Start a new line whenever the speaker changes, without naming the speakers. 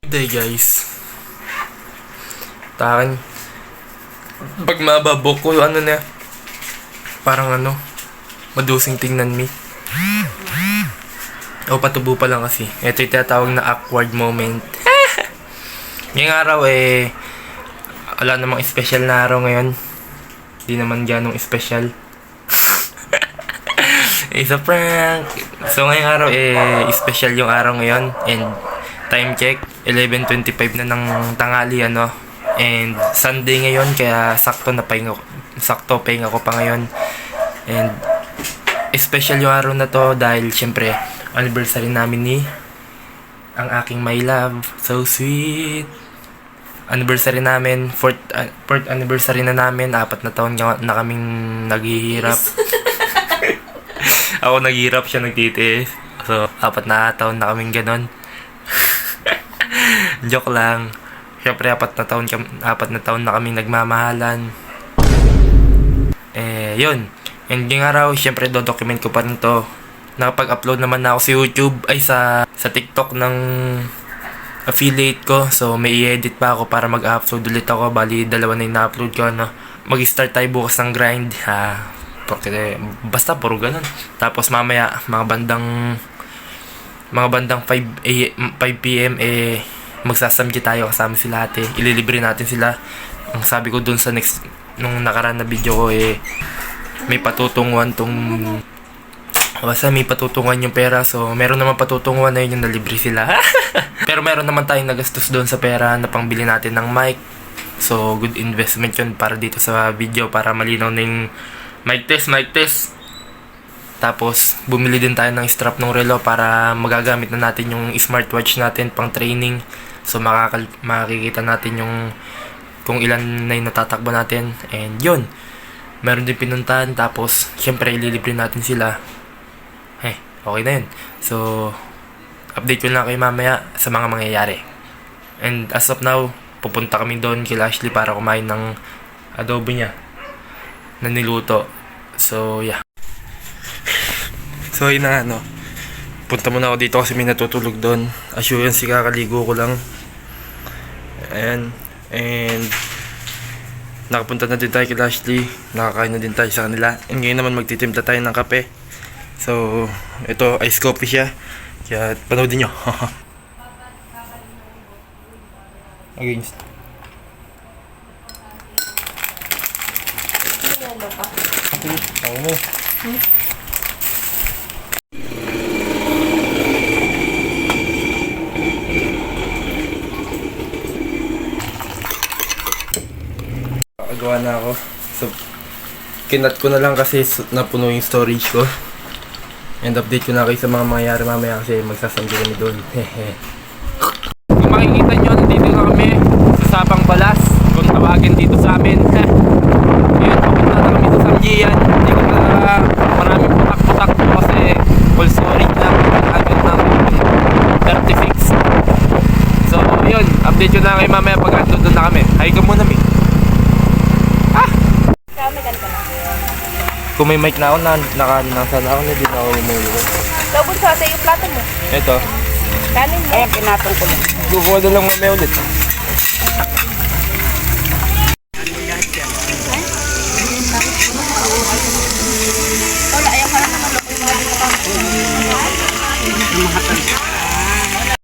Day guys, takan pag mababok ko ano na parang madusing tingnan mi o patubo pa lang kasi ito yung tinatawag na awkward moment. Ngayong araw wala namang special na araw ngayon, di naman ganong special. It's a prank. So ngayong araw special yung araw ngayon and time check 11:25 na ng tanghali and Sunday ngayon kaya sakto pahinga ko pa ngayon and special yung araw na to dahil syempre anniversary namin ni ang aking my love, so sweet. Anniversary namin, fourth anniversary na namin, 4 na taon na kaming naghihirap. Ako naghihirap, siya nagtitiis. So 4 na taon na kaming ganon. Joke lang. Siyempre 4 na taon na kaming nagmamahalan. Yun. And yung araw, siyempre document ko pa rin to. Nakapag-upload naman na ako sa YouTube, sa TikTok ng affiliate ko. So may i-edit pa ako para mag-upload ulit ako. Bali, 2 na yung na-upload ko. Mag-start tayo bukas ng grind. Basta puro ganun. Tapos mamaya, mga bandang 5 PM magsasamji tayo kasama sila ate. Ililibre natin sila. Ang sabi ko dun sa nung nakaraan na video ko may patutunguhan may patutunguhan yung pera. So meron naman patutunguhan na yun yung nalibre sila. Pero meron naman tayong nagastos doon sa pera na pangbili natin ng mic. So good investment yun para dito sa video, para malinaw na yung mic test. Tapos, bumili din tayo ng strap ng relo para magagamit na natin yung smartwatch natin pang training. So, makikita natin kung ilan na yung natatakbo natin. And yun, meron din pinuntahan. Tapos, syempre, ililibre natin sila. Okay na yun. So, update ko lang kayo mamaya sa mga mangyayari. And as of now, pupunta kami doon kila Ashley para kumain ng adobo niya na niluto. So, yeah. So, yun na punta muna ako dito kasi may natutulog doon. Assurance, kakaligo ko lang. Ayan. And nakapunta na din tayo kay Ashley. Nakakain na din tayo sa kanila. And ngayon naman magtitimpla tayo ng kape. So, ito ice coffee siya. Kaya panoodin nyo. Against. Ako mo. Gawa na ako. So, kinat ko na lang kasi napuno yung storage ko. And update ko na kayo sa mga mangyayari mamaya kasi magsasambi kami doon. Kung makikita nyo, nandito na kami sa Sabang Balas. Kung tawagin dito sa amin. Ngayon, papunta na kami sa Samjian. Hindi ko na maraming putak-putak kasi full storage lang. Agad na 36. So, yun. Update ko na kayo mamaya pag ando doon na kami. Hay ka muna, Mi. Kung may mic na ako, nasa na ako, hindi na ako umulo.
Lobon sa yung plato mo.
Ito.
Kanin mo. Ayan, pinatong ko lang.
Guguha na lang mamaya ulit.